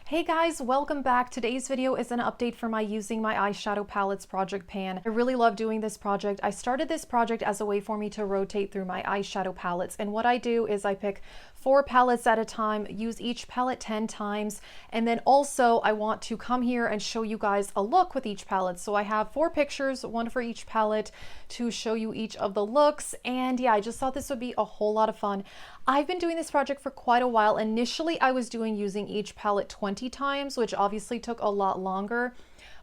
Hey guys, welcome back. Today's video is an update for my using my eyeshadow palettes project pan. I really love doing this project. I started this project as a way for me to rotate through my eyeshadow palettes, and what I do is I pick 4 palettes at a time, use each palette 10 times, and then also I want to come here and show you guys a look with each palette. So I have 4 pictures, one for each palette, to show you each of the looks, and yeah, I just thought this would be a whole lot of fun. I've been doing this project for quite a while. Initially, I was doing using each palette 20 times, which obviously took a lot longer.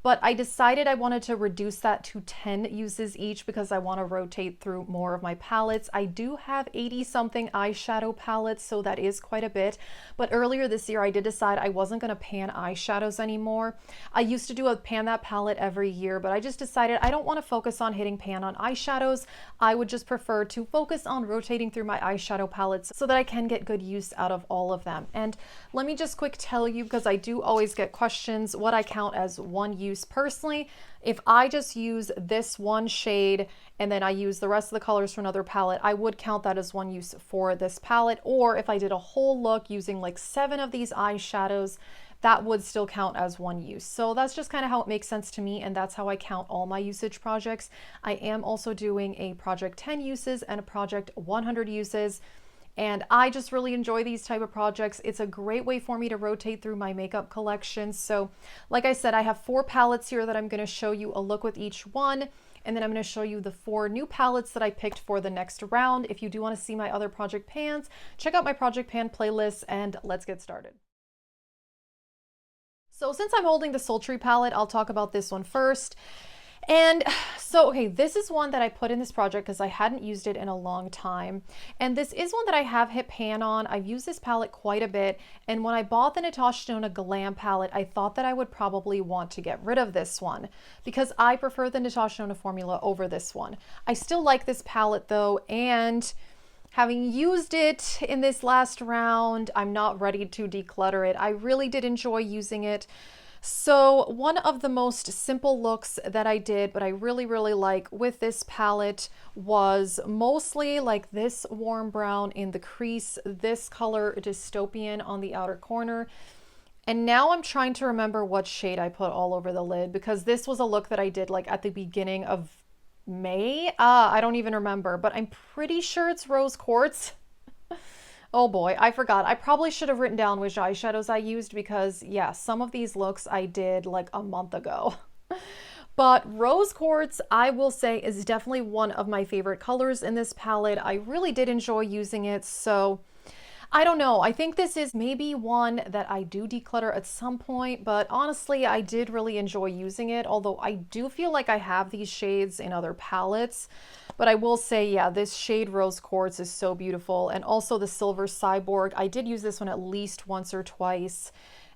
But I decided I wanted to reduce that to 10 uses each because I want to rotate through more of my palettes. I do have 80 something eyeshadow palettes, so that is quite a bit. But earlier this year, I did decide I wasn't going to pan eyeshadows anymore. I used to do a pan that palette every year, but I just decided I don't want to focus on hitting pan on eyeshadows. I would just prefer to focus on rotating through my eyeshadow palettes so that I can get good use out of all of them. And let me just quick tell you, because I do always get questions, what I count as one use. Personally, if I just use this one shade and then I use the rest of the colors for another palette, I would count that as one use for this palette. Or if I did a whole look using like 7 of these eyeshadows, that would still count as one use. So that's just kind of how it makes sense to me, and that's how I count all my usage projects. I am also doing a project 10 uses and a project 100 uses. And I just really enjoy these type of projects. It's a great way for me to rotate through my makeup collection. So like I said, I have 4 palettes here that I'm going to show you a look with each one. And then I'm going to show you the 4 new palettes that I picked for the next round. If you do want to see my other project pans, check out my project pan playlist, and let's get started. So since I'm holding the Sultry palette, I'll talk about this one first. And so, okay, this is one that I put in this project because I hadn't used it in a long time. And this is one that I have hit pan on. I've used this palette quite a bit. And when I bought the Natasha Denona Glam palette, I thought that I would probably want to get rid of this one because I prefer the Natasha Denona formula over this one. I still like this palette though, and having used it in this last round, I'm not ready to declutter it. I really did enjoy using it. So one of the most simple looks that I did, but I really like with this palette, was mostly like this warm brown in the crease, this color dystopian on the outer corner. And now I'm trying to remember what shade I put all over the lid, because this was a look that I did like at the beginning of May. I don't even remember, but I'm pretty sure it's rose quartz. Oh boy, I forgot. I probably should have written down which eyeshadows I used because yeah, some of these looks I did like a month ago. But rose quartz, I will say, is definitely one of my favorite colors in this palette. I really did enjoy using it. So I don't know. I think this is maybe one that I do declutter at some point, but honestly, I did really enjoy using it. Although I do feel like I have these shades in other palettes. But I will say, yeah, this shade Rose Quartz is so beautiful. And also the Silver Cyborg. I did use this one at least once or twice.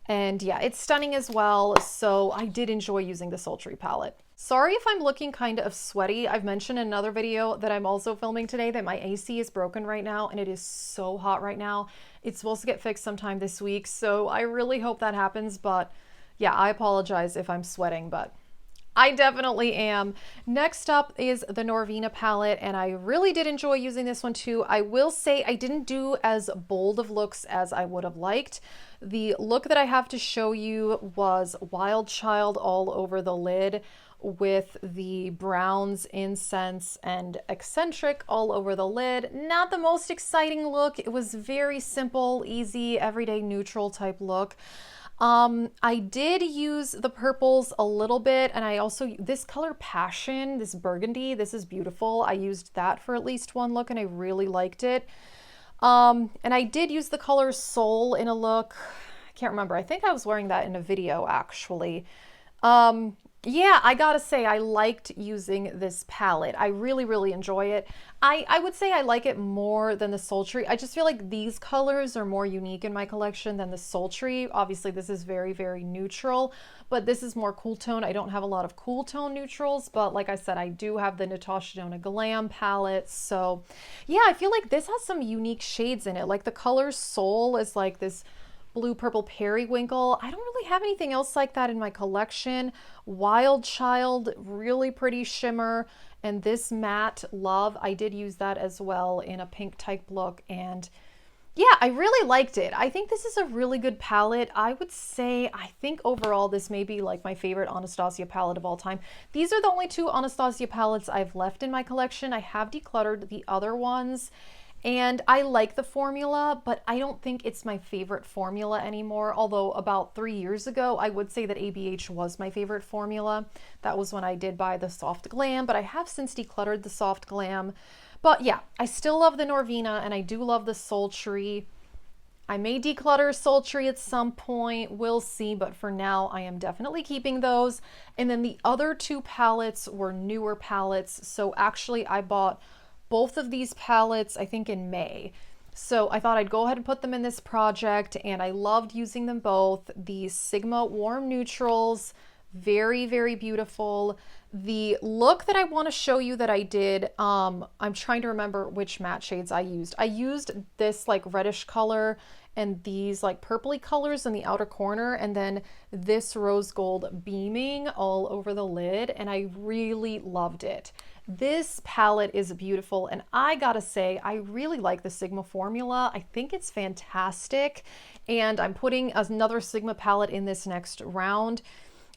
And yeah, it's stunning as well. So I did enjoy using the Sultry palette. Sorry if I'm looking kind of sweaty. I've mentioned in another video that I'm also filming today that my AC is broken right now and it is so hot right now. It's supposed to get fixed sometime this week. So I really hope that happens. But yeah, I apologize if I'm sweating, but I definitely am. Next up is the Norvina palette, and I really did enjoy using this one too. I will say I didn't do as bold of looks as I would have liked. The look that I have to show you was Wild Child all over the lid with the browns, incense, and eccentric all over the lid. Not the most exciting look. It was very simple, easy, everyday neutral type look. I did use the purples a little bit, and I also, this color Passion, this burgundy, this is beautiful. I used that for at least one look and I really liked it. And I did use the color Soul in a look. I can't remember. I think I was wearing that in a video actually. Yeah, I gotta say, I liked using this palette. I really enjoy it. I would say I like it more than the Sultry. I just feel like these colors are more unique in my collection than the Sultry. Obviously, this is very neutral, but this is more cool tone. I don't have a lot of cool tone neutrals, but like I said, I do have the Natasha Denona Glam palette. So yeah, I feel like this has some unique shades in it. Like the color Soul is like this blue purple periwinkle. I don't really have anything else like that in my collection. Wild Child, really pretty shimmer. And this matte Love, I did use that as well in a pink type look. And Yeah, I really liked it. I think this is a really good palette. I would say, I think overall this may be like my favorite Anastasia palette of all time. These are the only two Anastasia palettes I've left in my collection. I have decluttered the other ones and I like the formula, but I don't think it's my favorite formula anymore. Although about 3 years ago, I would say that ABH was my favorite formula. That was when I did buy the Soft Glam, but I have since decluttered the Soft Glam. But yeah, I still love the Norvina and I do love the Sultry. I may declutter Sultry at some point, we'll see, but for now I am definitely keeping those. And then the other two palettes were newer palettes. So actually I bought both of these palettes, I think in May. So I thought I'd go ahead and put them in this project and I loved using them both. The Sigma Warm Neutrals, very, very beautiful. The look that I want to show you that I did, I'm trying to remember which matte shades I used. I used this like reddish color and these like purpley colors in the outer corner, and then this rose gold beaming all over the lid, and I really loved it. This palette is beautiful, and I gotta say, I really like the Sigma formula. I think it's fantastic, and I'm putting another Sigma palette in this next round.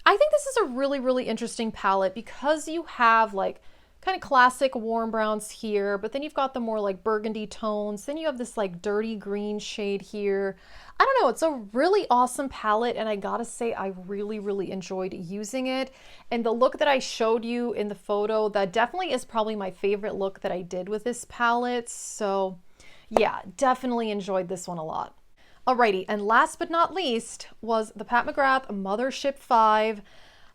I think this is a really, really interesting palette because you have like kind of classic warm browns here, but then you've got the more like burgundy tones. Then you have this like dirty green shade here. I don't know, it's a really awesome palette and I gotta say I really, really enjoyed using it. And the look that I showed you in the photo, that definitely is probably my favorite look that I did with this palette. So yeah, definitely enjoyed this one a lot. Alrighty, and last but not least was the Pat McGrath Mothership 5.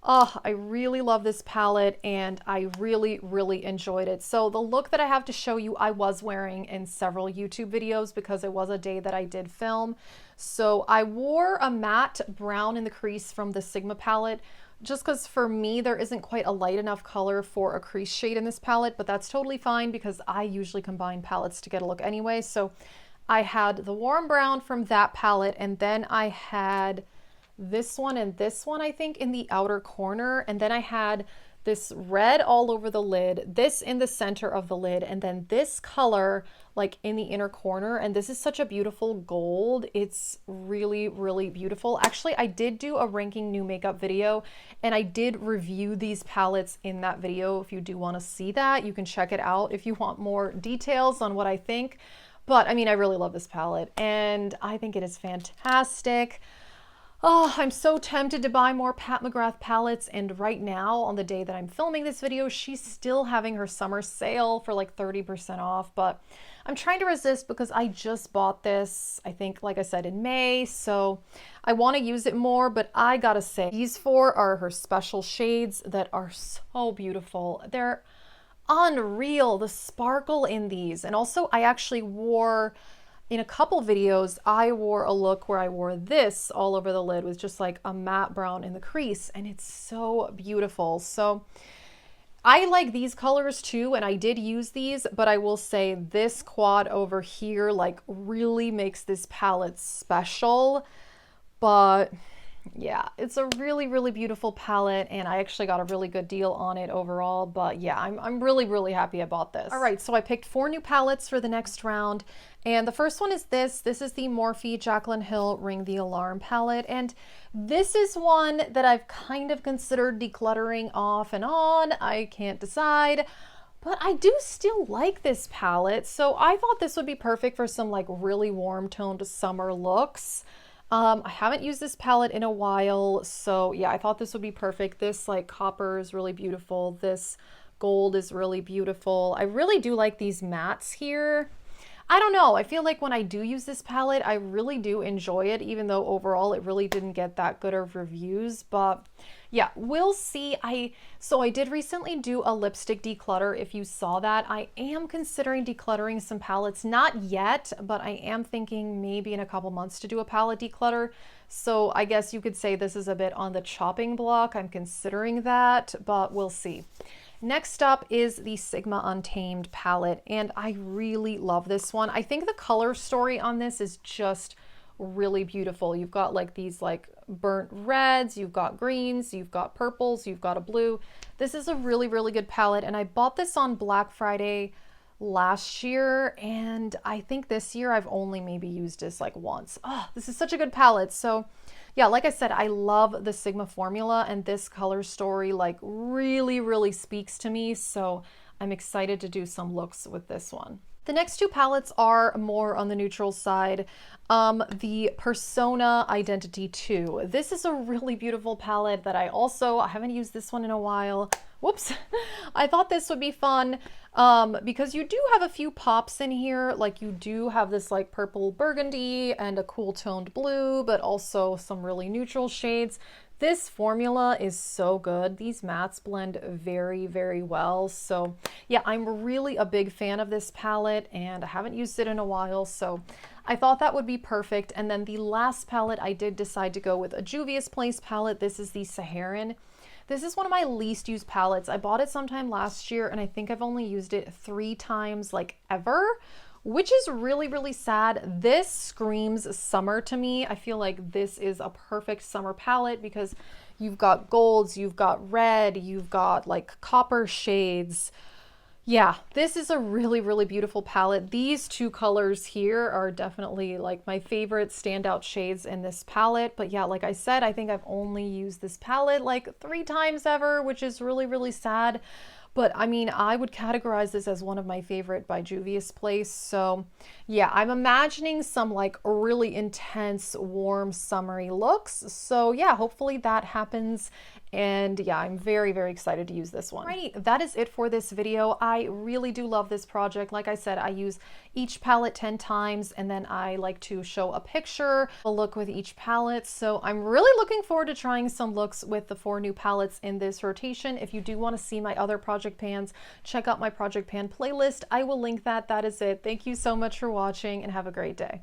Oh, I really love this palette and I really, really enjoyed it. So the look that I have to show you, I was wearing in several YouTube videos because it was a day that I did film. So I wore a matte brown in the crease from the Sigma palette, just because for me, there isn't quite a light enough color for a crease shade in this palette, but that's totally fine because I usually combine palettes to get a look anyway. So I had the warm brown from that palette, and then I had this one and this one, I think, in the outer corner, and then I had this red all over the lid, this in the center of the lid, and then this color like in the inner corner. And this is such a beautiful gold. It's really, really beautiful. Actually, I did do a ranking new makeup video and I did review these palettes in that video. If you do want to see that, you can check it out if you want more details on what I think. But I mean, I really love this palette and I think it is fantastic. Oh, I'm so tempted to buy more Pat McGrath palettes, and right now, on the day that I'm filming this video, she's still having her summer sale for like 30% off, but I'm trying to resist because I just bought this, I think, like I said, in May, so I want to use it more, but I gotta say, these four are her special shades that are so beautiful. They're unreal, the sparkle in these, and also I actually wore... in a couple videos, I wore a look where I wore this all over the lid with just like a matte brown in the crease, and it's so beautiful. So I like these colors too, and I did use these, but I will say this quad over here like really makes this palette special. But yeah, it's a really, really beautiful palette, and I actually got a really good deal on it overall. But yeah, I'm really, really happy I bought this. All right, so I picked 4 new palettes for the next round, and the first one is this. This is the Morphe Jaclyn Hill Ring the Alarm palette, and this is one that I've kind of considered decluttering off and on. I can't decide, but I do still like this palette, so I thought this would be perfect for some like really warm toned summer looks. I haven't used this palette in a while, so yeah, I thought this would be perfect. This like copper is really beautiful. This gold is really beautiful. I really do like these mattes here. I don't know, I feel like when I do use this palette, I really do enjoy it, even though overall it really didn't get that good of reviews. But yeah, we'll see. So I did recently do a lipstick declutter. If you saw that, I am considering decluttering some palettes. Not yet, but I am thinking maybe in a couple months to do a palette declutter. So I guess you could say this is a bit on the chopping block. I'm considering that, but we'll see. Next up is the Sigma Untamed palette, and I really love this one. I think the color story on this is just really beautiful. You've got like these like burnt reds, you've got greens, you've got purples, you've got a blue. This is a really, really good palette, and I bought this on Black Friday last year, and I think this year I've only maybe used this like once. Oh, this is such a good palette. So yeah, like I said, I love the Sigma formula, and this color story like really speaks to me. So I'm excited to do some looks with this one. The next two palettes are more on the neutral side. The Persona Identity 2. This is a really beautiful palette that I haven't used this one in a while. Whoops. I thought this would be fun because you do have a few pops in here. Like you do have this like purple burgundy and a cool toned blue, but also some really neutral shades. This formula is so good. These mattes blend very well. So yeah, I'm really a big fan of this palette, and I haven't used it in a while, so I thought that would be perfect. And then the last palette, I did decide to go with a Juvia's Place palette. This is the Saharan. This is one of my least used palettes. I bought it sometime last year, and I think I've only used it 3 times like ever, which is really sad. This screams summer to me. I feel like this is a perfect summer palette because you've got golds, you've got red, you've got like copper shades. Yeah, this is a really beautiful palette. These two colors here are definitely like my favorite standout shades in this palette. But yeah, like I said, I think I've only used this palette like 3 times ever, which is really sad. But I mean, I would categorize this as one of my favorite by Juvia's Place. So yeah, I'm imagining some like really intense, warm, summery looks. So yeah, hopefully that happens. And yeah, I'm very excited to use this one. Alrighty, that is it for this video. I really do love this project. Like I said, I use each palette 10 times, and then I like to show a picture, a look with each palette. So I'm really looking forward to trying some looks with the 4 new palettes in this rotation. If you do want to see my other project pans, check out my project pan playlist. I will link that. That is it. Thank you so much for watching, and have a great day.